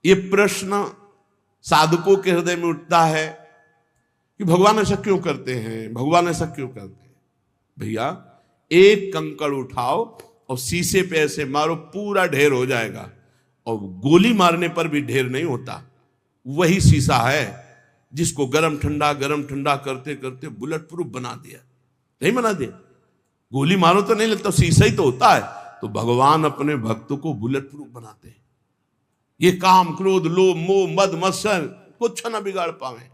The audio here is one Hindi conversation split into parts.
ये प्रश्न साधकों के हृदय में उठता है कि भगवान ऐसा क्यों करते हैं, भगवान ऐसा क्यों करते हैं। भैया एक कंकड़ उठाओ और शीशे पे ऐसे मारो, पूरा ढेर हो जाएगा, और गोली मारने पर भी ढेर नहीं होता। वही शीशा है जिसको गरम ठंडा करते करते बुलेट प्रूफ बना दिया। नहीं बना दिया, गोली मारो तो नहीं लगता, शीशा ही तो होता है। तो भगवान अपने भक्त को बुलेट प्रूफ बनाते हैं। ये काम क्रोध लोभ मोह मद मत्सर कुछ ना बिगाड़ पावे।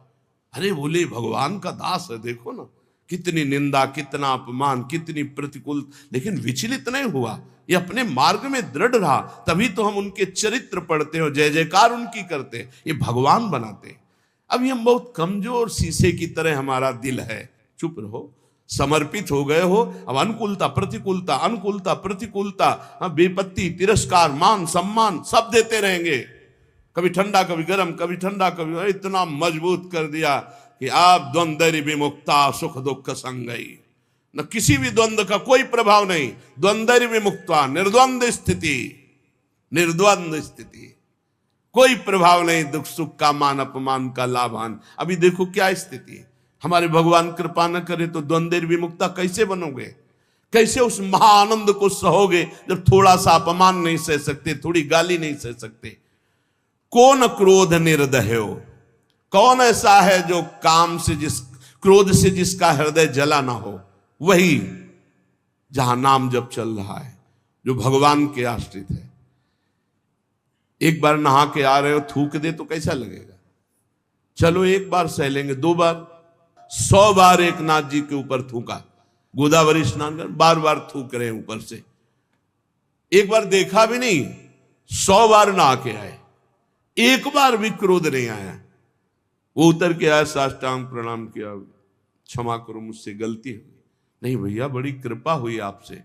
अरे बोले भगवान का दास है, देखो ना कितनी निंदा, कितना अपमान, कितनी प्रतिकूल, लेकिन विचलित नहीं हुआ। ये अपने मार्ग में दृढ़ रहा, तभी तो हम उनके चरित्र पढ़ते हैं, जय जयकार उनकी करते हैं। ये भगवान बनाते हैं। अभी हम बहुत कमजोर शीशे की तरह हमारा दिल है। चुप रहो, समर्पित हो गए हो। अब अनुकूलता प्रतिकूलता, अनुकूलता प्रतिकूलता, विपत्ति तिरस्कार मान सम्मान सब देते रहेंगे। कभी ठंडा कभी गर्म, कभी ठंडा कभी, इतना मजबूत कर दिया कि आप द्वंद्व विमुक्ता सुख दुख संगई, न किसी भी द्वंद्व का कोई प्रभाव नहीं। द्वंद्व विमुक्ता, निर्द्वंद स्थिति, निर्द्वंद स्थिति, कोई प्रभाव नहीं। दुख सुख का, मान अपमान का, लाभान। अभी देखो क्या स्थिति है। हमारे भगवान कृपा न करे तो द्वंद्व विमुक्ता कैसे बनोगे, कैसे उस महाआनंद को सहोगे जब थोड़ा सा अपमान नहीं सह सकते, थोड़ी गाली नहीं सह सकते। कौन क्रोध निर्दयो, कौन ऐसा है जो काम से क्रोध से जिसका हृदय जला ना हो। वही जहां नाम जप चल रहा है, जो भगवान के आश्रित है। एक बार नहा के आ रहे हो, थूक दे तो कैसा लगेगा। चलो एक बार सह लेंगे, 2 बार, 100 बार एक नाथ जी के ऊपर थूका। गोदावरी स्नान कर बार बार थूक रहे हैं ऊपर से। एक बार देखा भी नहीं, 100 बार नहा के आए, एक बार भी क्रोध नहीं आया। वो उतर के आया, साष्टांग प्रणाम किया, क्षमा करो मुझसे गलती हुई। नहीं भैया, बड़ी कृपा हुई आपसे,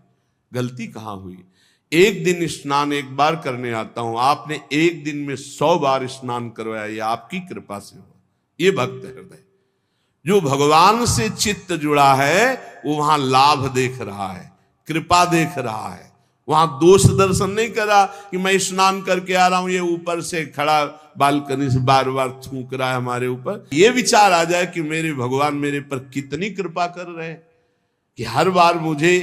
गलती कहां हुई। एक दिन स्नान एक बार करने आता हूं, आपने एक दिन में 100 बार स्नान करवाया, ये आपकी कृपा से हुआ। ये भक्त हृदय जो भगवान से चित्त जुड़ा है, वो वहां लाभ देख रहा है, कृपा देख रहा है। वहां दोष दर्शन नहीं करा कि मैं स्नान करके आ रहा हूं, ये ऊपर से खड़ा बालकनी से बार बार थूक रहा है हमारे ऊपर। ये विचार आ जाए कि मेरे भगवान मेरे पर कितनी कृपा कर रहे हैं कि हर बार मुझे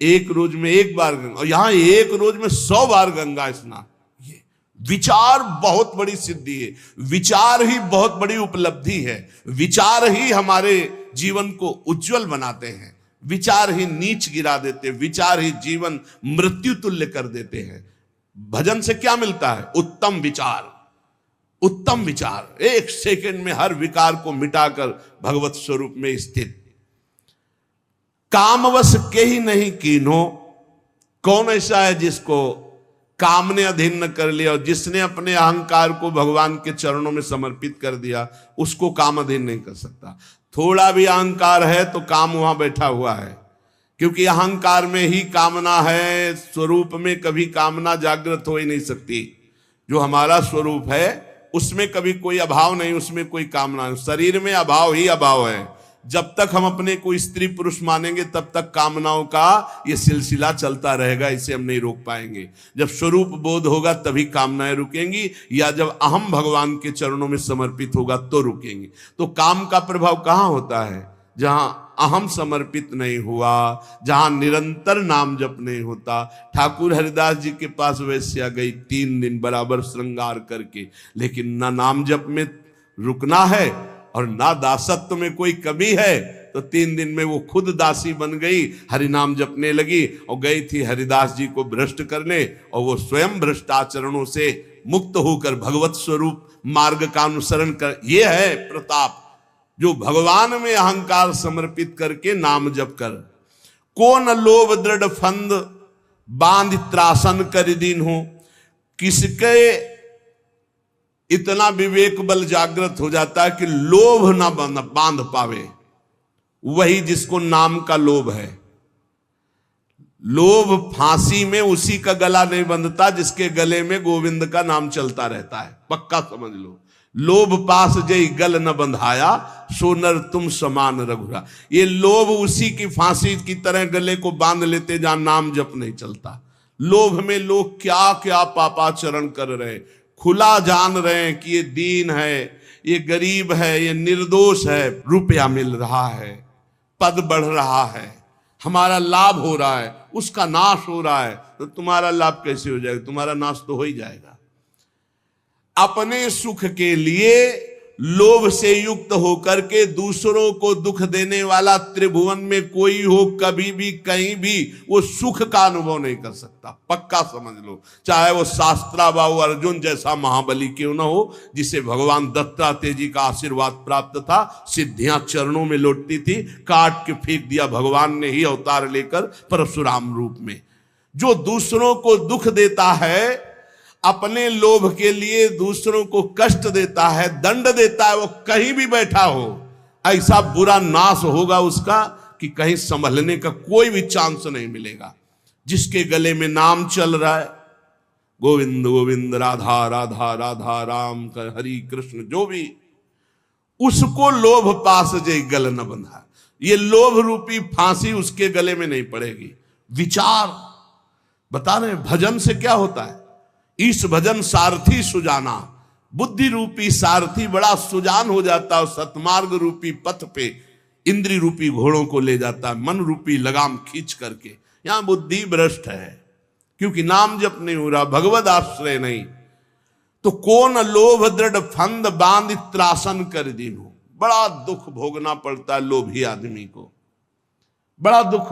एक रोज में 1 बार गंगा, और यहां एक रोज में 100 बार गंगा स्नान। ये विचार बहुत बड़ी सिद्धि है, विचार ही बहुत बड़ी उपलब्धि है। विचार ही हमारे जीवन को उज्जवल बनाते हैं, विचार ही नीच गिरा देते, विचार ही जीवन मृत्यु तुल्य कर देते हैं। भजन से क्या मिलता है? उत्तम विचार, उत्तम विचार। 1 सेकंड में हर विकार को मिटाकर भगवत स्वरूप में स्थित। कामवश के ही नहीं कीन्हो, कौन ऐसा है जिसको काम ने अधीन न कर लिया, और जिसने अपने अहंकार को भगवान के चरणों में समर्पित कर दिया, उसको काम अधीन नहीं कर सकता। थोड़ा भी अहंकार है तो काम वहां बैठा हुआ है, क्योंकि अहंकार में ही कामना है। स्वरूप में कभी कामना जागृत हो ही नहीं सकती। जो हमारा स्वरूप है उसमें कभी कोई अभाव नहीं, उसमें कोई कामना नहीं। शरीर में अभाव ही अभाव है। जब तक हम अपने को स्त्री पुरुष मानेंगे तब तक कामनाओं का ये सिलसिला चलता रहेगा, इसे हम नहीं रोक पाएंगे। जब स्वरूप बोध होगा तभी कामनाएं रुकेंगी, या जब अहम भगवान के चरणों में समर्पित होगा तो रुकेंगी। तो काम का प्रभाव कहां होता है? जहां अहम समर्पित नहीं हुआ, जहां निरंतर नाम जप नहीं होता। ठाकुर हरिदास जी के पास वैश्या गई 3 दिन बराबर श्रृंगार करके, लेकिन ना नाम जप में रुकना है और ना दासत्व में कोई कमी है। तो 3 दिन में वो खुद दासी बन गई, हरिनाम जपने लगी, और गई थी हरिदास जी को भ्रष्ट करने, और वो स्वयं भ्रष्टाचरणों से मुक्त होकर भगवत स्वरूप मार्ग का अनुसरण कर। ये है प्रताप, जो भगवान में अहंकार समर्पित करके नाम जप कर। को न लोभ दृढ़ फंद बांध त्रासन कर दीन हो, किसके इतना विवेक बल जागृत हो जाता है कि लोभ ना बांध पावे, वही जिसको नाम का लोभ है। लोभ फांसी में उसी का गला नहीं बंधता जिसके गले में गोविंद का नाम चलता रहता है, पक्का समझ लो। लोभ पास जई गल न बंधाया, सोनर तुम समान रघुरा। ये लोभ उसी की फांसी की तरह गले को बांध लेते जहां नाम जप नहीं चलता। लोभ में लोग क्या क्या पापाचरण कर रहे, खुला जान रहे हैं कि ये दीन है, ये गरीब है, ये निर्दोष है, रुपया मिल रहा है, पद बढ़ रहा है, हमारा लाभ हो रहा है, उसका नाश हो रहा है, तो तुम्हारा लाभ कैसे हो जाएगा? तुम्हारा नाश तो हो ही जाएगा। अपने सुख के लिए लोभ से युक्त होकर के दूसरों को दुख देने वाला त्रिभुवन में कोई हो, कभी भी कहीं भी वो सुख का अनुभव नहीं कर सकता। पक्का समझ लो, चाहे वो शास्त्राबाहु अर्जुन जैसा महाबली क्यों ना हो, जिसे भगवान दत्तात्रेय जी का आशीर्वाद प्राप्त था, सिद्धियां चरणों में लौटती थी, काट के फेंक दिया भगवान ने ही अवतार लेकर परशुराम रूप में। जो दूसरों को दुख देता है, अपने लोभ के लिए दूसरों को कष्ट देता है, दंड देता है, वो कहीं भी बैठा हो, ऐसा बुरा नाश होगा उसका कि कहीं संभलने का कोई भी चांस नहीं मिलेगा। जिसके गले में नाम चल रहा है, गोविंद गोविंद राधा राधा राधा राम कर हरि कृष्ण, जो भी, उसको लोभ पास जय गल न बंधा। ये लोभ रूपी फांसी उसके गले में नहीं पड़ेगी। विचार बता रहे, भजन से क्या होता है? इस भजन सारथी सुजाना, बुद्धि रूपी सारथी बड़ा सुजान हो जाता है, सतमार्ग रूपी पथ पे इंद्री रूपी घोड़ों को ले जाता है, मन रूपी लगाम खींच करके। यहां बुद्धि भ्रष्ट है, क्योंकि नाम जप नहीं हो रहा, भगवद आश्रय नहीं, तो कौन लोभ दृढ़ फंद बांध त्रासन कर दीनू। बड़ा दुख भोगना पड़ता है लोभी आदमी को, बड़ा दुख।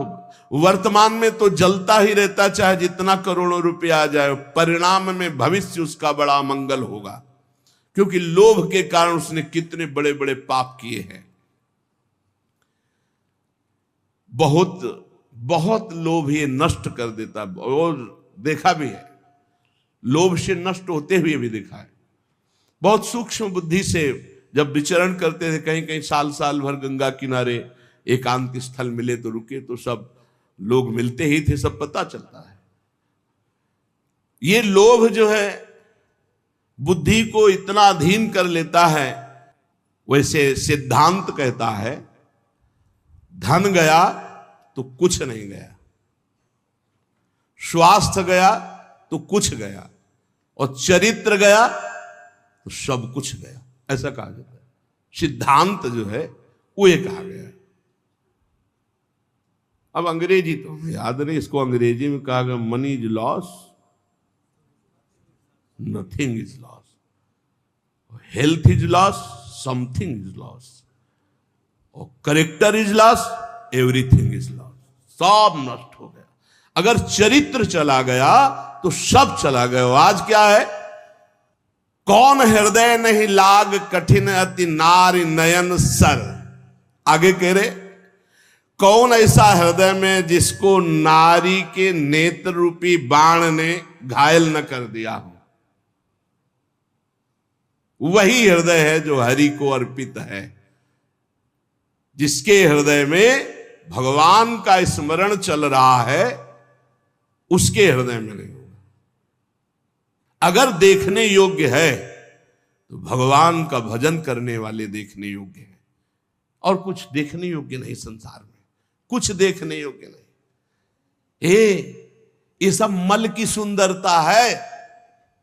वर्तमान में तो जलता ही रहता, चाहे जितना करोड़ों रुपया आ जाए, परिणाम में भविष्य उसका बड़ा मंगल होगा, क्योंकि लोभ के कारण उसने कितने बड़े बड़े पाप किए हैं। बहुत बहुत लोभ ये नष्ट कर देता है, और देखा भी है, लोभ से नष्ट होते हुए भी देखा है। बहुत सूक्ष्म बुद्धि से जब विचरण करते थे, कहीं कहीं साल साल भर गंगा किनारे एकांत स्थल मिले तो रुके, तो सब लोग मिलते ही थे, सब पता चलता है। ये लोभ जो है बुद्धि को इतना अधीन कर लेता है। वैसे सिद्धांत कहता है, धन गया तो कुछ नहीं गया, स्वास्थ्य गया तो कुछ गया, और चरित्र गया तो सब कुछ गया, ऐसा कहा जाता है। सिद्धांत जो है वो ये कहा गया है। अब अंग्रेजी तो याद नहीं, इसको अंग्रेजी में कहा गया, money is loss, nothing is loss, health is loss, something is loss, और character is loss, everything is loss. सब नष्ट हो गया। अगर चरित्र चला गया तो सब चला गया। आज क्या है? कौन हृदय नहीं लाग कठिन अति नारी नयन सर। आगे कह रहे, कौन ऐसा हृदय में जिसको नारी के नेत्र रूपी बाण ने घायल न कर दिया हो। वही हृदय है जो हरि को अर्पित है। जिसके हृदय में भगवान का स्मरण चल रहा है, उसके हृदय में नहीं होगा। अगर देखने योग्य है तो भगवान का भजन करने वाले देखने योग्य है, और कुछ देखने योग्य नहीं संसार में, कुछ देखने योग्य नहीं। ये सब मल की सुंदरता है,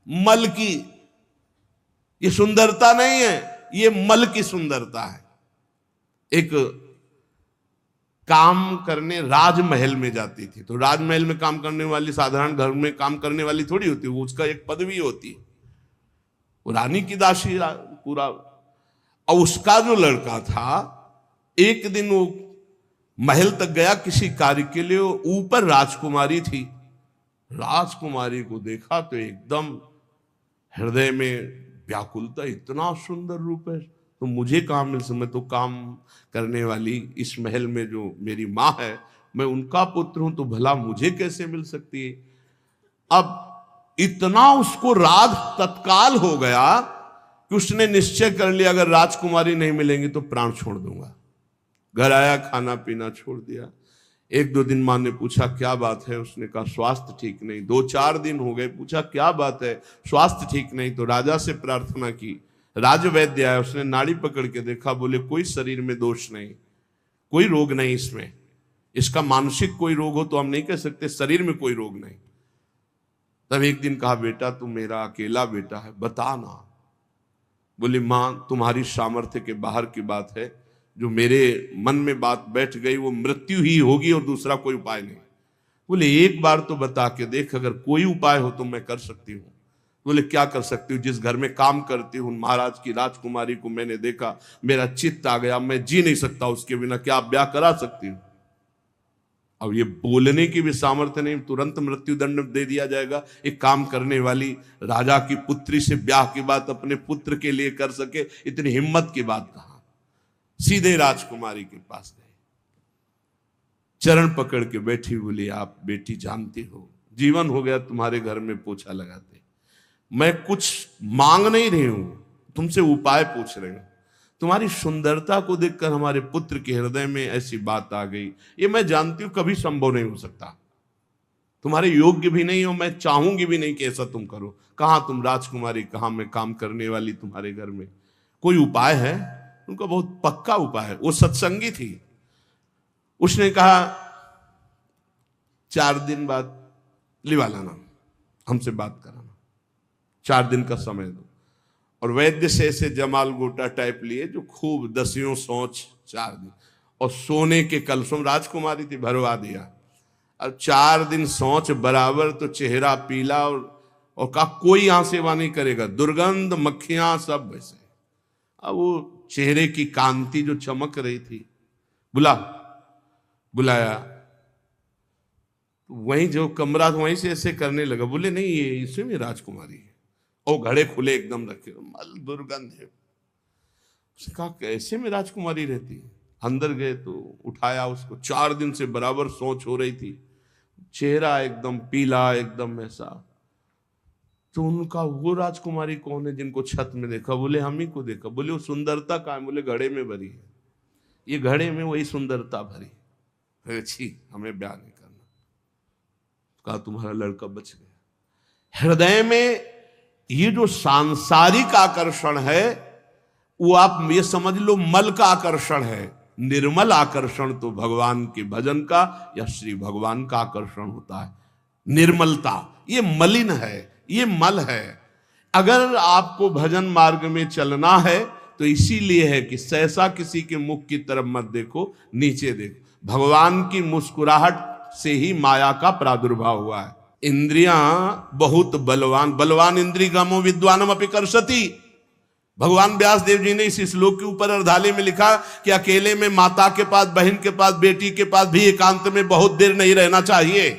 मल की। ये सुंदरता नहीं है, ये मल की सुंदरता है। एक काम करने राजमहल में जाती थी, तो राजमहल में काम करने वाली साधारण घर में काम करने वाली थोड़ी होती, वो उसका एक पदवी होती है, वो रानी की दासी पूरा। और उसका जो लड़का था, एक दिन वो महल तक गया किसी कार्य के लिए, ऊपर राजकुमारी थी। राजकुमारी को देखा तो एकदम हृदय में व्याकुलता, इतना सुंदर रूप है तो मुझे कहां मिल सकता। मैं तो काम करने वाली इस महल में जो मेरी माँ है, मैं उनका पुत्र हूं, तो भला मुझे कैसे मिल सकती है। अब इतना उसको राग तत्काल हो गया कि उसने निश्चय कर लिया, अगर राजकुमारी नहीं मिलेंगी तो प्राण छोड़ दूंगा। घर आया, खाना पीना छोड़ दिया। एक दो दिन माँ ने पूछा क्या बात है, उसने कहा स्वास्थ्य ठीक नहीं। 2-4 दिन हो गए, पूछा क्या बात है, स्वास्थ्य ठीक नहीं। तो राजा से प्रार्थना की, राजवैद्य आया, उसने नाड़ी पकड़ के देखा, बोले कोई शरीर में दोष नहीं, कोई रोग नहीं इसमें। इसका मानसिक कोई रोग हो तो हम नहीं कह सकते, शरीर में कोई रोग नहीं। तब एक दिन कहा, बेटा तू मेरा अकेला बेटा है, बता ना। बोली, माँ तुम्हारी सामर्थ्य के बाहर की बात है, जो मेरे मन में बात बैठ गई वो मृत्यु ही होगी और दूसरा कोई उपाय नहीं। बोले, एक बार तो बता के देख, अगर कोई उपाय हो तो मैं कर सकती हूँ। बोले, क्या कर सकती हूँ? जिस घर में काम करती हूँ महाराज की राजकुमारी को मैंने देखा, मेरा चित्त आ गया, मैं जी नहीं सकता उसके बिना, क्या आप ब्याह करा सकती हूँ? अब ये बोलने की भी सामर्थ्य नहीं, तुरंत मृत्यु दंड दे दिया जाएगा। एक काम करने वाली राजा की पुत्री से ब्याह की बात अपने पुत्र के लिए कर सके, इतनी हिम्मत की बात कहां। सीधे राजकुमारी के पास गए, चरण पकड़ के बैठी, बोली, आप बेटी जानती हो, जीवन हो गया तुम्हारे घर में पोछा लगाते, मैं कुछ मांग नहीं रही हूं, तुमसे उपाय पूछ रही हूं। तुम्हारी सुंदरता को देखकर हमारे पुत्र के हृदय में ऐसी बात आ गई, ये मैं जानती हूं कभी संभव नहीं हो सकता, तुम्हारे योग्य भी नहीं हो, मैं चाहूंगी भी नहीं कि ऐसा तुम करो। कहां तुम राजकुमारी, कहां मैं काम करने वाली तुम्हारे घर में, कोई उपाय है? उनका बहुत पक्का उपाय है, वो सत्संगी थी। उसने कहा, 4 दिन बाद लिवा लाना, हमसे बात कराना, 4 दिन का समय दो। और वैद्य से ऐसे जमाल गोटा टाइप लिए जो खूब दसियों सोच 4 दिन, और सोने के कलशों, राजकुमारी थी, भरवा दिया। अब 4 दिन सोच बराबर, तो चेहरा पीला, और कहा कोई यहां सेवा नहीं करेगा, दुर्गंध, मक्खियां सब वैसे। अब वो चेहरे की कांति जो चमक रही थी, बुलाया, वहीं जो कमरा वहीं से ऐसे करने लगा। बोले, नहीं ये इसी में राजकुमारी है, और घड़े खुले एकदम रखे, मल दुर्गंध है। उसने कहा, कैसे में राजकुमारी रहती है? अंदर गए तो उठाया उसको, 4 दिन से बराबर सोच हो रही थी, चेहरा एकदम पीला, एकदम ऐसा। तो उनका, वो राजकुमारी कौन है जिनको छत में देखा? बोले, हम ही को देखा। बोले, वो सुंदरता कहाँ है? बोले, घड़े में भरी है, ये घड़े में वही सुंदरता भरी। अच्छी, हमें ब्याह नहीं करना। कहा, तुम्हारा लड़का बच गया। हृदय में ये जो सांसारिक आकर्षण है, वो आप ये समझ लो मल का आकर्षण है। निर्मल आकर्षण तो भगवान के भजन का या श्री भगवान का आकर्षण होता है। निर्मलता, ये मलिन है, ये मल है। अगर आपको भजन मार्ग में चलना है तो इसीलिए है कि सहसा किसी के मुख की तरफ मत देखो, नीचे देखो। भगवान की मुस्कुराहट से ही माया का प्रादुर्भाव हुआ है। इंद्रियां बहुत बलवान इंद्री गमो विद्वानम अपि कर्षति। भगवान व्यास देव जी ने इस श्लोक के ऊपर अर्धाले में लिखा कि अकेले में माता के पास, बहन के पास, बेटी के पास भी एकांत में बहुत देर नहीं रहना चाहिए।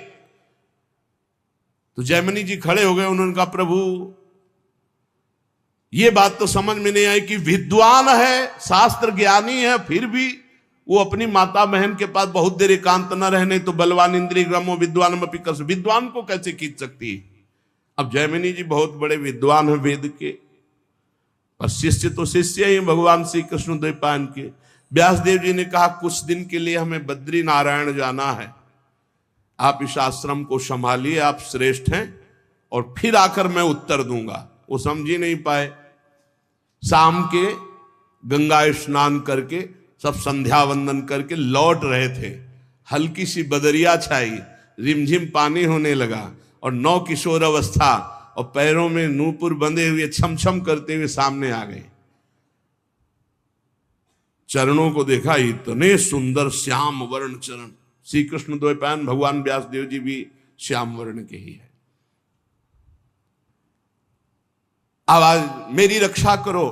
तो जैमिनी जी खड़े हो गए, उन्होंने कहा, प्रभु ये बात तो समझ में नहीं आई कि विद्वान है, शास्त्र ज्ञानी है, फिर भी वो अपनी माता बहन के पास बहुत देर एकांत न रहने, तो बलवान इंद्रिय ग्रमो विद्वान विद्वान को कैसे खींच सकती है? अब जैमिनी जी बहुत बड़े विद्वान हैं वेद के, और शिष्य तो शिष्य ही भगवान श्री कृष्ण द्वैपायन के। व्यास देव जी ने कहा, कुछ दिन के लिए हमें बद्री नारायण जाना है, आप इस आश्रम को संभालिए, आप श्रेष्ठ हैं, और फिर आकर मैं उत्तर दूंगा। वो समझ ही नहीं पाए। शाम के गंगा स्नान करके, सब संध्या वंदन करके लौट रहे थे, हल्की सी बदरिया छाई, रिमझिम पानी होने लगा, और 9 किशोर अवस्था और पैरों में नूपुर बंधे हुए छम छम करते हुए सामने आ गए। चरणों को देखा, इतने सुंदर श्याम वर्ण चरण। श्री कृष्ण द्वैपायन भगवान व्यास देव जी भी श्याम वर्ण के ही है। आवाज, मेरी रक्षा करो,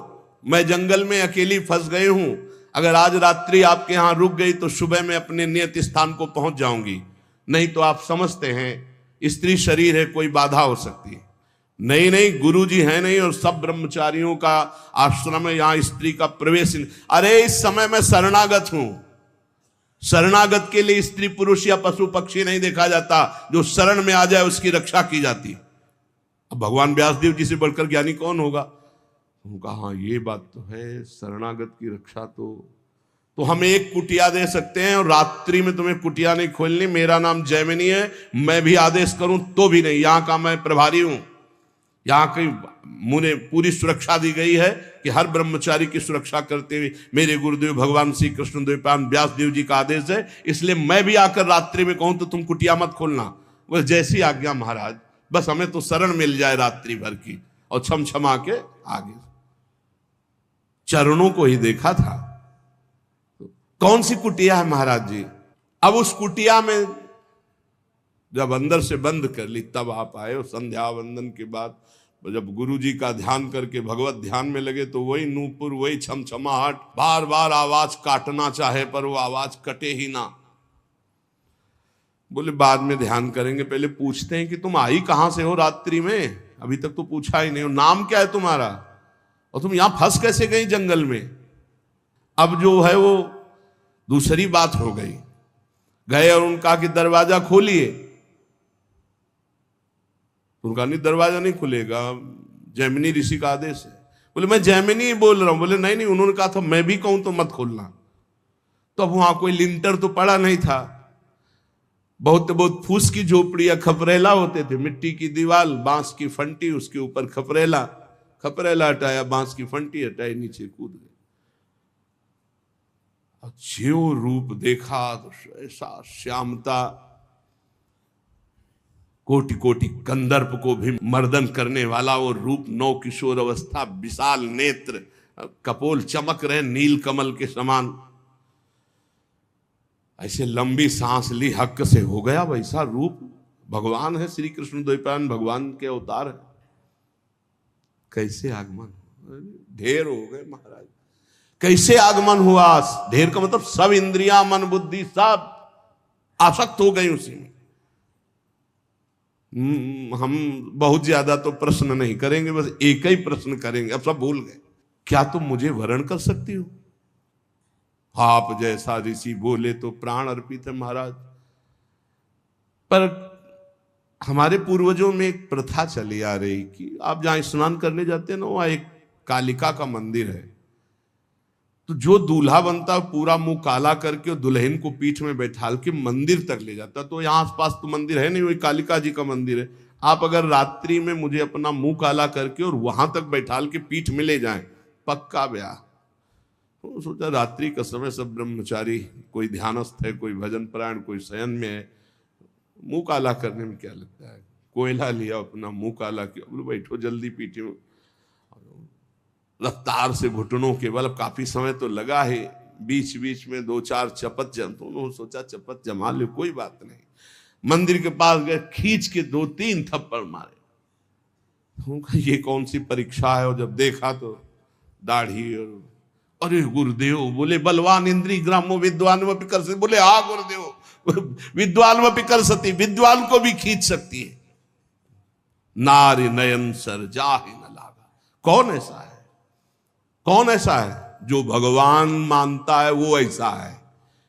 मैं जंगल में अकेली फंस गई हूं, अगर आज रात्रि आपके यहां रुक गई तो सुबह मैं अपने नियत स्थान को पहुंच जाऊंगी, नहीं तो आप समझते हैं स्त्री शरीर है, कोई बाधा हो सकती है। नहीं, गुरु जी है नहीं, और सब ब्रह्मचारियों का आश्रम है, यहां स्त्री का प्रवेश नहीं। अरे इस समय मैं शरणागत हूं। शरणागत के लिए स्त्री पुरुष या पशु पक्षी नहीं देखा जाता, जो शरण में आ जाए उसकी रक्षा की जाती। अब भगवान व्यासदेव जी से बढ़कर ज्ञानी कौन होगा? उनका, हाँ ये बात तो है, शरणागत की रक्षा तो हम एक कुटिया दे सकते हैं, और रात्रि में तुम्हें कुटिया नहीं खोलनी। मेरा नाम जैमिनी है, मैं भी आदेश करूं तो भी नहीं, यहां का मैं प्रभारी हूं। यहाँ की मुझे पूरी सुरक्षा दी गई है कि हर ब्रह्मचारी की सुरक्षा करते हुए मेरे गुरुदेव भगवान श्री कृष्ण द्वैपायन व्यास देव जी का आदेश है, इसलिए मैं भी आकर रात्रि में कहूं तो तुम कुटिया मत खोलना। वह जैसी आज्ञा महाराज। बस हमें तो शरण मिल जाए रात्रि भर की, और छम छमा के आगे। चरणों को ही देखा था। कौन सी कुटिया है महाराज जी? अब उस कुटिया में जब अंदर से बंद कर ली तब आप आए। और संध्या वंदन के बाद जब गुरु जी का ध्यान करके भगवत ध्यान में लगे तो वही नूपुर, वही छमछमाहट, बार बार आवाज काटना चाहे पर वो आवाज कटे ही ना। बोले बाद में ध्यान करेंगे, पहले पूछते हैं कि तुम आई कहां से हो रात्रि में, अभी तक तो पूछा ही नहीं हो, नाम क्या है तुम्हारा, और तुम यहां फंस कैसे गई जंगल में। अब जो है वो दूसरी बात हो गई। गए और उनका कि दरवाजा खोलिए, उनका नहीं दरवाजा नहीं खुलेगा, जैमिनी ऋषि का आदेश है। बोले मैं जैमिनी बोल रहा हूं। बोले नहीं नहीं, उन्होंने कहा था मैं भी कहूं तो मत खोलना। तो अब वहां कोई लिंटर तो पड़ा नहीं था, बहुत बहुत फूस की झोपड़ी या खपरेला होते थे, मिट्टी की दीवार, बांस की फंटी, उसके ऊपर खपरेला, खपरेला हटाया, बांस की फंटी हटाई, नीचे कूद गए। जो रूप देखा तो ऐसा श्यामता, कोटि कोटि कंदर्प को भी मर्दन करने वाला वो रूप, नौ किशोर अवस्था, विशाल नेत्र, कपोल चमक रहे नील कमल के समान। ऐसे लंबी सांस ली, हक से हो गया वैसा रूप। भगवान है श्री कृष्ण द्वैपायन, भगवान के अवतार है। कैसे आगमन, ढेर हो गए महाराज। कैसे आगमन हुआ? ढेर का मतलब सब इंद्रियां, मन, बुद्धि सब आसक्त हो गई उसी में। हम बहुत ज्यादा तो प्रश्न नहीं करेंगे, बस एक ही प्रश्न करेंगे। अब सब भूल गए। क्या तुम मुझे वरण कर सकती हो? आप जैसा ऋषि बोले तो प्राण अर्पित है महाराज। पर हमारे पूर्वजों में एक प्रथा चली आ रही कि आप जहां स्नान करने जाते हैं ना, वहां एक कालिका का मंदिर है। तो जो दूल्हा बनता है पूरा मुंह काला करके और दुल्हन को पीठ में बैठाल के मंदिर तक ले जाता। तो यहाँ आसपास तो मंदिर है नहीं, वही कालिका जी का मंदिर है। आप अगर रात्रि में मुझे अपना मुंह काला करके और वहां तक बैठाल के पीठ में ले जाएं, पक्का ब्याह। तो सोचा रात्रि का समय, सब ब्रह्मचारी, कोई ध्यानस्थ है, कोई भजन परायण, कोई शयन में है, मुंह काला करने में क्या लगता है। कोयला लिया, अपना मुंह काला किया, बोलो बैठो जल्दी पीठ में। रफ्तार से घुटनों के बल, काफी समय तो लगा है, बीच बीच में दो चार चपत जम, तो उन्होंने सोचा चपत जमा ले, कोई बात नहीं। मंदिर के पास गए, खींच के 2-3 थप्पड़ मारे। ये कौन सी परीक्षा है? और जब देखा तो दाढ़ी और, अरे गुरुदेव, बोले बलवान इंद्री ग्रामो विद्वान व पिकर सती। बोले हाँ गुरुदेव, विद्वान व पिकर सती, विद्वान को भी खींच सकती है। नारी नयन सर जाहि न लागा। कौन ऐसा है? कौन ऐसा है जो भगवान मानता है? वो ऐसा है,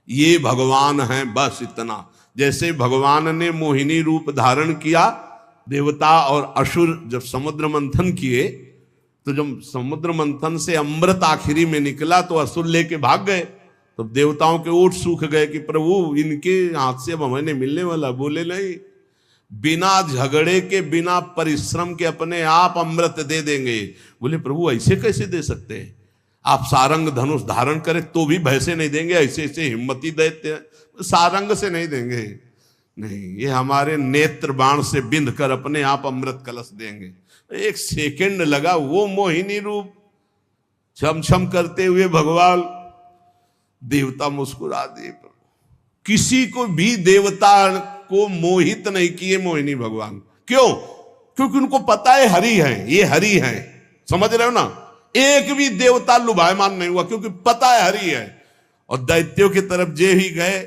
ये भगवान है, बस इतना। जैसे भगवान ने मोहिनी रूप धारण किया, देवता और असुर जब समुद्र मंथन किए, तो जब समुद्र मंथन से अमृत आखिरी में निकला तो असुर लेके भाग गए। तो देवताओं के ओठ सूख गए कि प्रभु इनके हाथ से अब हमें मिलने वाला। बोले नहीं, बिना झगड़े के, बिना परिश्रम के अपने आप अमृत दे देंगे। बोले प्रभु ऐसे कैसे दे सकते हैं? आप सारंग धनुष धारण करें तो भी भय से नहीं देंगे, ऐसे ऐसे हिम्मती देते हैं, सारंग से नहीं देंगे। नहीं, ये हमारे नेत्र बाण से बिंध कर अपने आप अमृत कलश देंगे। एक सेकंड लगा, वो मोहिनी रूप छम छम करते हुए भगवान, देवता मुस्कुरा दिए। किसी को भी देवता को मोहित नहीं किए मोहिनी भगवान। क्यों? क्योंकि उनको पता है हरि है, ये हरि है। समझ रहे हो ना? एक भी देवता लुभायमान नहीं हुआ, क्योंकि पता है हरि है। और दैत्यों की तरफ जे ही गए,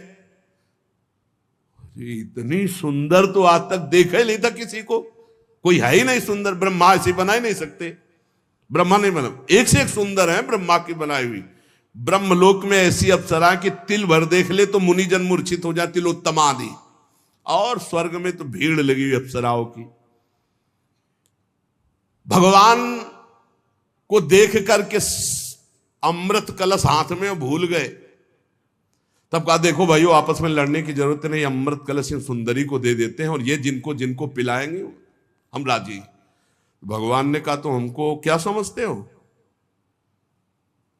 इतनी सुंदर तो आज तक देखा ही नहीं था किसी को, कोई है ही नहीं सुंदर। ब्रह्मा ऐसे बना ही नहीं सकते, ब्रह्मा नहीं बना, एक से एक सुंदर है ब्रह्मा की बनाई हुई। ब्रह्मलोक में ऐसी अप्सरा कि तिल भर देख ले तो मुनिजन मूर्छित हो जाती, तिलोत्तमा आदि। और स्वर्ग में तो भीड़ लगी हुई अप्सराओं की। भगवान को देख करके अमृत कलश हाथ में भूल गए। तब कहा देखो भाइयों, आपस में लड़ने की जरूरत नहीं, अमृत कलश सुंदरी को दे देते हैं और ये जिनको जिनको पिलाएंगे हम राजी। भगवान ने कहा तो हमको क्या समझते हो?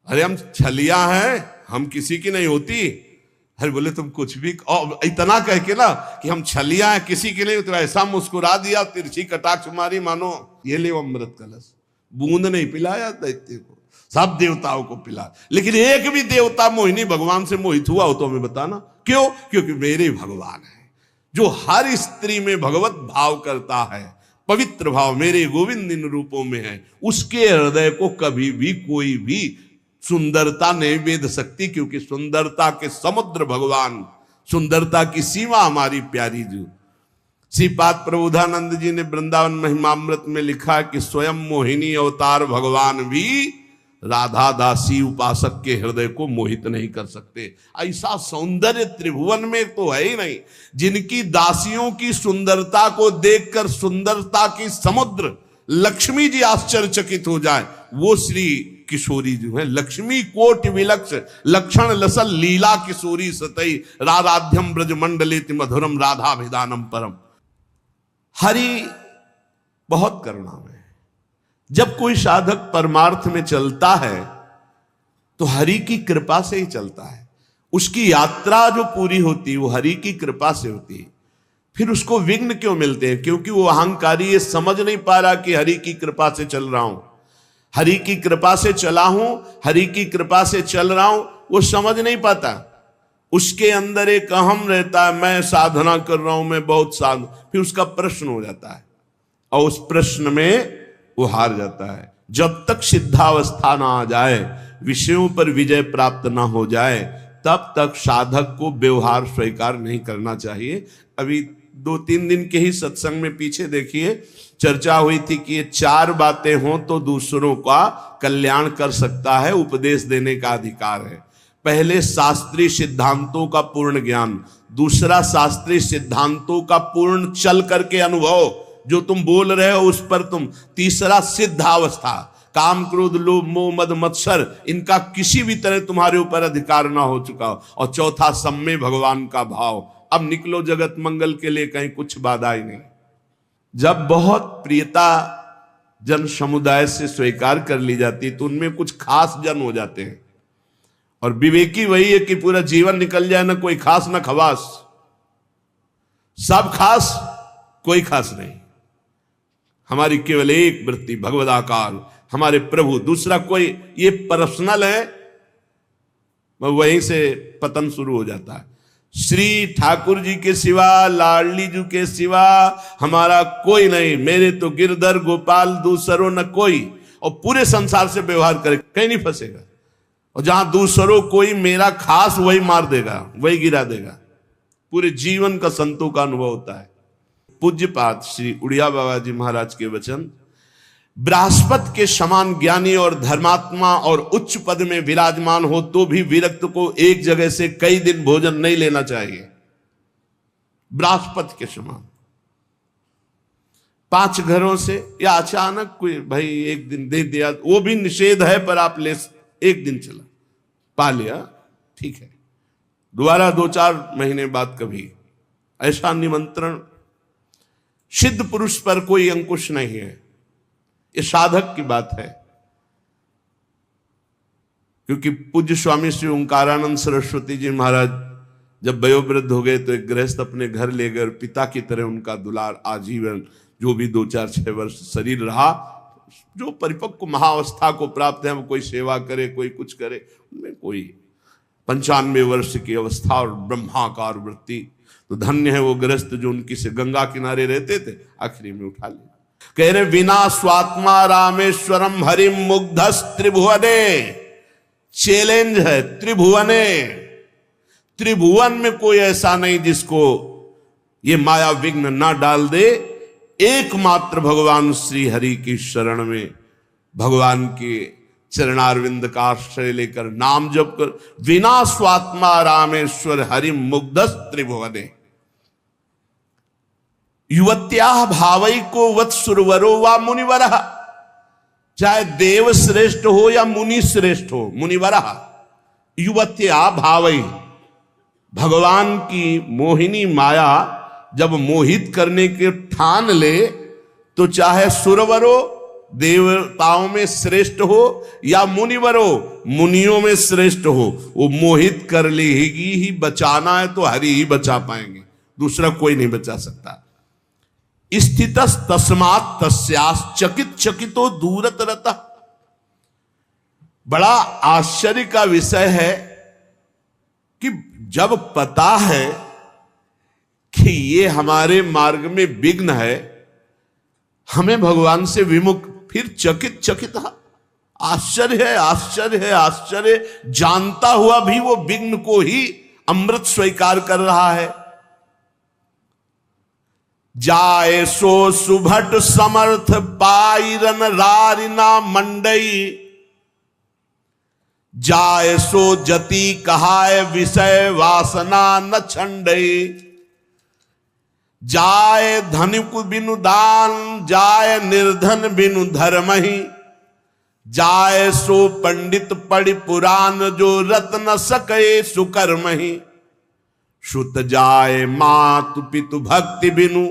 अरे हम छलिया हैं, हम किसी की नहीं होती। अरे बोले तुम कुछ भी, और इतना कह के ना कि हम छलिया हैं किसी के लिए, तो ऐसा मुस्कुरा दिया, तिरछी कटाक्ष मारी, मानो ये ले अमृत कलश। बूंद नहीं पिलाया दैत्य को, सब देवताओं को पिला, लेकिन एक भी देवता मोहिनी भगवान से मोहित हुआ हो तो हमें बताना। क्यों? क्योंकि मेरे भगवान है जो हर स्त्री में भगवत भाव करता है, पवित्र भाव मेरे गोविंद इन रूपों में है, उसके हृदय को कभी भी कोई भी सुंदरता नहीं वेद सकती, क्योंकि सुंदरता के समुद्र भगवान, सुंदरता की सीमा हमारी प्यारी जी। श्रीपाद प्रबोधानंद जी ने वृंदावन महिमामृत में लिखा कि स्वयं मोहिनी अवतार भगवान भी राधा दासी उपासक के हृदय को मोहित नहीं कर सकते। ऐसा सौंदर्य त्रिभुवन में तो है ही नहीं। जिनकी दासियों की सुंदरता को देखकर सुंदरता की समुद्र लक्ष्मी जी आश्चर्यचकित हो जाए, वो श्री किशोरी जो है, लक्ष्मी कोटि विलक्ष लक्षण लसल लीला किशोरी सतई राधाध्यम ब्रज मंडलेति मधुरम राधाभिधानम परम। हरि बहुत करुणा में, जब कोई साधक परमार्थ में चलता है तो हरि की कृपा से ही चलता है। उसकी यात्रा जो पूरी होती है वो हरि की कृपा से होती है। फिर उसको विघ्न क्यों मिलते हैं? क्योंकि वो अहंकारी ये समझ नहीं पा रहा कि हरि की कृपा से चल रहा हूं, हरि की कृपा से चला हूं, हरि की कृपा से चल रहा हूं, वो समझ नहीं पाता। उसके अंदर एक अहम रहता है, मैं साधना कर रहा हूं, मैं बहुत साधन, फिर उसका प्रश्न हो जाता है और उस प्रश्न में वो हार जाता है। जब तक सिद्धावस्था ना आ जाए, विषयों पर विजय प्राप्त ना हो जाए, तब तक साधक को व्यवहार स्वीकार नहीं करना चाहिए। अभी 2-3 दिन के ही सत्संग में पीछे देखिए चर्चा हुई थी कि ये 4 बातें हों तो दूसरों का कल्याण कर सकता है, उपदेश देने का अधिकार है। पहले शास्त्रीय सिद्धांतों का पूर्ण ज्ञान, दूसरा शास्त्रीय सिद्धांतों का पूर्ण चल करके अनुभव, जो तुम बोल रहे हो उस पर तुम, तीसरा सिद्धावस्था, काम क्रोध लोभ मोह मद मत्सर इनका किसी भी तरह तुम्हारे ऊपर अधिकार ना हो चुका हो, और चौथा सम्मे भगवान का भाव। अब निकलो जगत मंगल के लिए, कहीं कुछ बाधा ही नहीं। जब बहुत प्रियता जन समुदाय से स्वीकार कर ली जाती तो उनमें कुछ खास जन हो जाते हैं, और विवेकी वही है कि पूरा जीवन निकल जाए ना कोई खास ना खवास, सब खास कोई खास नहीं। हमारी केवल एक वृत्ति भगवदाकार, हमारे प्रभु, दूसरा कोई, ये पर्सनल है, वहीं से पतन शुरू हो जाता है। श्री ठाकुर जी के सिवा, लाडली जी के सिवा हमारा कोई नहीं, मेरे तो गिरधर गोपाल दूसरों न कोई, और पूरे संसार से व्यवहार करे कहीं नहीं फंसेगा। और जहां दूसरों कोई, मेरा खास वही मार देगा, वही गिरा देगा। पूरे जीवन का संतों का अनुभव होता है। पूज्यपाद श्री उड़िया बाबा जी महाराज के वचन, बृहस्पति के समान ज्ञानी और धर्मात्मा और उच्च पद में विराजमान हो तो भी विरक्त को एक जगह से कई दिन भोजन नहीं लेना चाहिए। बृहस्पति के समान 5 घरों से, या अचानक कोई भाई एक दिन दे दिया, वो भी निषेध है, पर आप ले, एक दिन चला पा लिया ठीक है, दोबारा 2-4 महीने बाद कभी ऐसा निमंत्रण, सिद्ध पुरुष पर कोई अंकुश नहीं है। ये साधक की बात है। क्योंकि पूज्य स्वामी श्री ओंकारानंद सरस्वती जी महाराज जब वयोवृद्ध हो गए तो एक गृहस्थ अपने घर ले गए, पिता की तरह उनका दुलार आजीवन, जो भी 2-4-6 वर्ष शरीर रहा, जो परिपक्व महाअवस्था को प्राप्त है, वो कोई सेवा करे कोई कुछ करे, उनमें कोई 95 वर्ष की अवस्था और ब्रह्माकार वृत्ति, तो धन्य है वो गृहस्थ जो उनकी से गंगा किनारे रहते थे, आखिरी में उठा लिया। कह रहे विना स्वात्मा रामेश्वरम हरिम मुग्धस त्रिभुवने, चैलेंज है त्रिभुवने, त्रिभुवन में कोई ऐसा नहीं जिसको ये माया विघ्न ना डाल दे। एकमात्र भगवान श्री हरि की शरण में, भगवान के चरणारविंद का आश्रय लेकर नाम जप कर, विना स्वात्मा रामेश्वर हरिम मुग्धस त्रिभुवने, युवत्या भावई को वत सुरवरो व मुनिवर, चाहे देव श्रेष्ठ हो या मुनि श्रेष्ठ हो, मुनिवर युवत्या भावई, भगवान की मोहिनी माया जब मोहित करने के ठान ले तो चाहे सुरवरो देवताओं में श्रेष्ठ हो या मुनिवर हो, मुनियों में श्रेष्ठ हो, वो मोहित कर लेगी ही। बचाना है तो हरि ही बचा पाएंगे, दूसरा कोई नहीं बचा सकता। स्थितस् तस्मात् तस्यास् चकित चकितो दूरत रतः। बड़ा आश्चर्य का विषय है कि जब पता है कि ये हमारे मार्ग में विघ्न है, हमें भगवान से विमुख, फिर चकित चकित। आश्चर्य है, आश्चर्य है, आश्चर्य। जानता हुआ भी वो विघ्न को ही अमृत स्वीकार कर रहा है। जाए सो सुभट समर्थ पाइरन रारिना मंडई, जाए सो जति कहाय विषय वासना न छंडई। जाए धनिक बिनु दान, जाए निर्धन बिनु धर्म ही। जाए सो पंडित पढ़ि पुराण, जो रत न सके सुकर्म ही। श्रुत जाए मातु पितु भक्ति बिनु,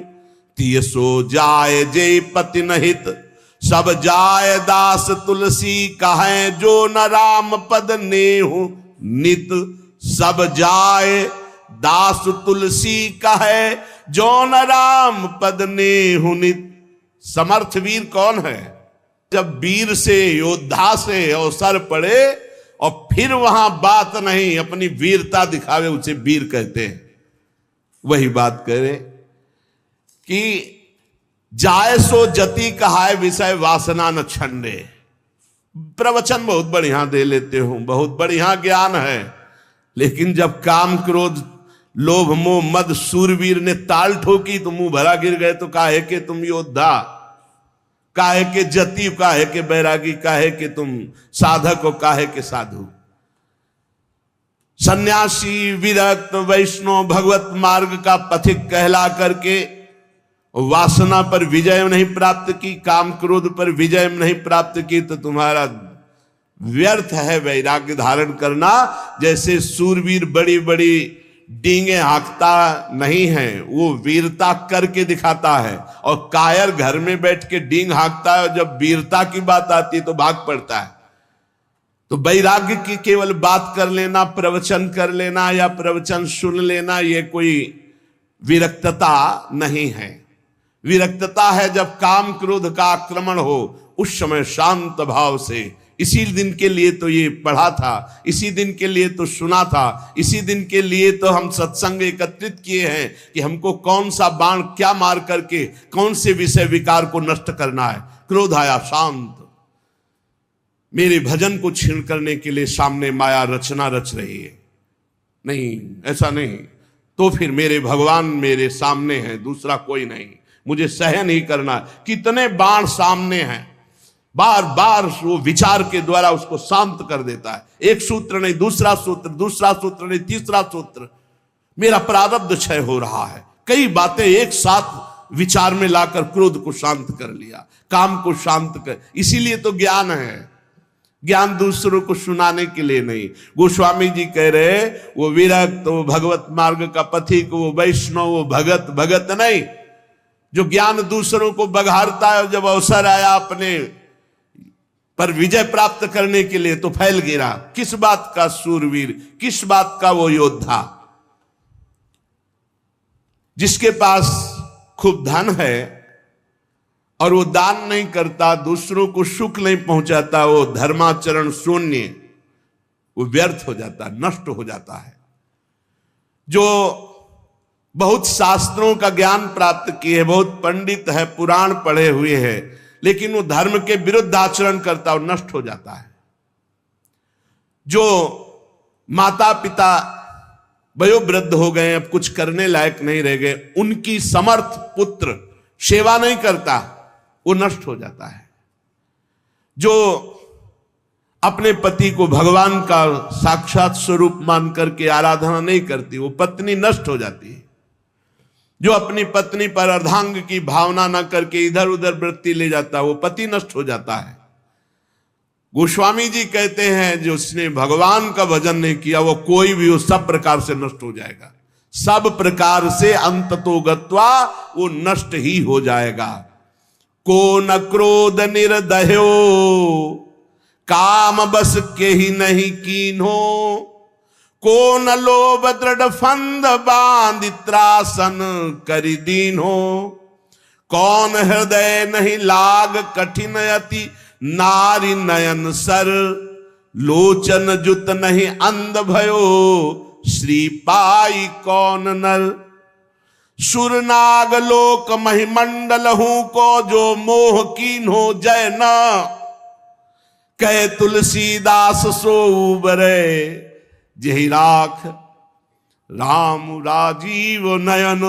तिय सो जाए जय पति नहित। सब जाए दास तुलसी कहे, जो न राम पद नेहु नित। सब जाए दास तुलसी कहे, जो न राम पद नेहु नित। समर्थ वीर कौन है? जब वीर से, योद्धा से अवसर पड़े और फिर वहां बात नहीं, अपनी वीरता दिखावे, उसे वीर कहते हैं। वही बात करे कि जाए सो जति कहाय विषय वासना न छंडे। प्रवचन बहुत बढ़िया दे लेते हो, बहुत बढ़िया ज्ञान है, लेकिन जब काम क्रोध लोभ मोह मद सूरवीर ने ताल ठोकी तो मुंह भरा गिर गए, तो काहे के तुम योद्धा, काहे के जति, काहे के बैरागी, काहे के तुम साधक हो, काहे के साधु। सन्यासी विरक्त वैष्णव भगवत मार्ग का पथिक कहला करके वासना पर विजय नहीं प्राप्त की, काम क्रोध पर विजय नहीं प्राप्त की, तो तुम्हारा व्यर्थ है वैराग्य धारण करना। जैसे सूरवीर बड़ी बड़ी डींगे हाँकता नहीं है, वो वीरता करके दिखाता है, और कायर घर में बैठ के डींग हाँकता है, और जब वीरता की बात आती है तो भाग पड़ता है। तो वैराग्य की केवल बात कर लेना, प्रवचन कर लेना या प्रवचन सुन लेना, ये कोई विरक्तता नहीं है। विरक्तता है जब काम क्रोध का आक्रमण हो, उस समय शांत भाव से, इसी दिन के लिए तो ये पढ़ा था, इसी दिन के लिए तो सुना था, इसी दिन के लिए तो हम सत्संग एकत्रित किए हैं कि हमको कौन सा बाण क्या मार करके कौन से विषय विकार को नष्ट करना है। क्रोध आया, शांत, मेरे भजन को छीन करने के लिए सामने माया रचना रच रही है। नहीं, ऐसा नहीं, तो फिर मेरे भगवान मेरे सामने हैं, दूसरा कोई नहीं, मुझे सहन ही करना है। कितने बाण सामने हैं, बार बार वो विचार के द्वारा उसको शांत कर देता है। एक सूत्र नहीं, दूसरा सूत्र, दूसरा सूत्र नहीं, तीसरा सूत्र। मेरा प्रारब्ध क्षय हो रहा है, कई बातें एक साथ विचार में लाकर क्रोध को शांत कर लिया, काम को शांत कर। इसीलिए तो ज्ञान है, ज्ञान दूसरों को सुनाने के लिए नहीं। गोस्वामी जी कह रहे, वो विरक्त, वो भगवत मार्ग का पथिक, वो वैष्णव, वो भगत, भगत नहीं, जो ज्ञान दूसरों को बघारता है। जब अवसर आया अपने पर विजय प्राप्त करने के लिए तो फैल गिरा। किस बात का सूरवीर, किस बात का वो योद्धा? जिसके पास खूब धन है और वो दान नहीं करता, दूसरों को सुख नहीं पहुंचाता, वो धर्माचरण शून्य, वो व्यर्थ हो जाता है, नष्ट हो जाता है। जो बहुत शास्त्रों का ज्ञान प्राप्त किए, बहुत पंडित है, पुराण पढ़े हुए हैं, लेकिन वो धर्म के विरुद्ध आचरण करता और नष्ट हो जाता है। जो माता पिता वयोवृद्ध हो गए, अब कुछ करने लायक नहीं रह गए, उनकी समर्थ पुत्र सेवा नहीं करता, वो नष्ट हो जाता है। जो अपने पति को भगवान का साक्षात स्वरूप मान करके आराधना नहीं करती, वो पत्नी नष्ट हो जाती है। जो अपनी पत्नी पर अर्धांग की भावना न करके इधर उधर वृत्ति ले जाता है, वो पति नष्ट हो जाता है। गोस्वामी जी कहते हैं, जो उसने भगवान का भजन नहीं किया, वो कोई भी हो सब प्रकार से नष्ट हो जाएगा, सब प्रकार से अंततो गत्वा वो नष्ट ही हो जाएगा। को न क्रोध निर्दयो, काम बस के ही नहीं कीन्हो, को न लोभ दृढ़ फंद बांध त्रासन करि दीन्हो, कौन हृदय नहीं लाग कठिन अति, नारी नयन सर, लोचन जुत नहीं अंध भयो, श्री पाई कौन नर, सुर नाग लोक महिमंडल हूं को, जो मोह कीन्हो जय न, कह तुलसीदास सो उबरे, जहि राख राम राजीव नयन।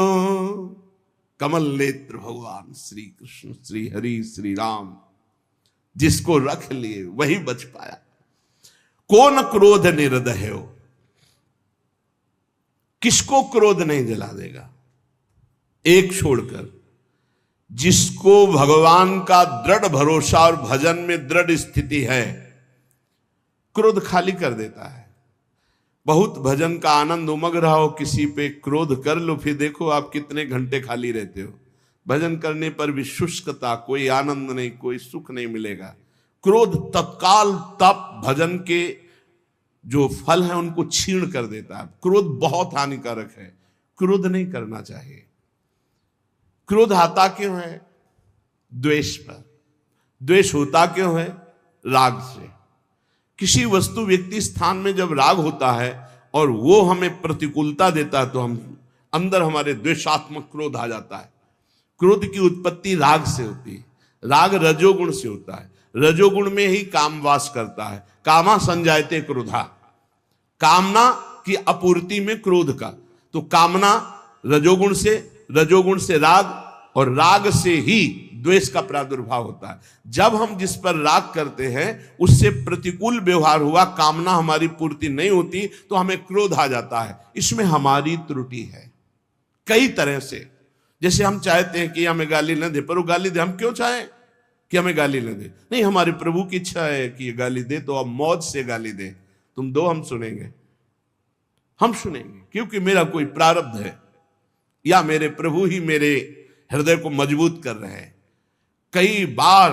कमल नेत्र भगवान श्री कृष्ण, श्री हरि, श्री राम, जिसको रख लिए वही बच पाया। कौन क्रोध निर्दय हो, किसको क्रोध नहीं जला देगा? एक छोड़कर, जिसको भगवान का दृढ़ भरोसा और भजन में दृढ़ स्थिति है, क्रोध खाली कर देता है। बहुत भजन का आनंद उमग रहा हो, किसी पे क्रोध कर लो, फिर देखो आप कितने घंटे खाली रहते हो। भजन करने पर भी शुष्कता, कोई आनंद नहीं, कोई सुख नहीं मिलेगा। क्रोध तत्काल तप भजन के जो फल हैं उनको छीण कर देता है। क्रोध बहुत हानिकारक है, क्रोध नहीं करना चाहिए। क्रोध आता क्यों है? द्वेष पर। द्वेष होता क्यों है? राग से। किसी वस्तु व्यक्ति स्थान में जब राग होता है और वो हमें प्रतिकूलता देता है, तो हम अंदर हमारे द्वेषात्मक क्रोध आ जाता है। क्रोध की उत्पत्ति राग से होती है। राग रजोगुण से होता है। रजोगुण में ही काम वास करता है। कामा संजायते क्रोधा, कामना की अपूर्ति में क्रोध का। तो कामना रजोगुण से राग, और राग से ही द्वेष का प्रादुर्भाव होता है। जब हम जिस पर राग करते हैं उससे प्रतिकूल व्यवहार हुआ, कामना हमारी पूर्ति नहीं होती, तो हमें क्रोध आ जाता है। इसमें हमारी त्रुटि है कई तरह से। जैसे हम चाहते हैं कि हमें गाली न दे, पर वो गाली दे, हम क्यों चाहें कि हमें गाली न दे? नहीं, हमारे प्रभु की इच्छा है कि ये गाली दे, तो अब मौज से गाली दे। तुम दो, हम सुनेंगे, क्योंकि मेरा कोई प्रारब्ध है, या मेरे प्रभु ही मेरे हृदय को मजबूत कर रहे हैं। कई बार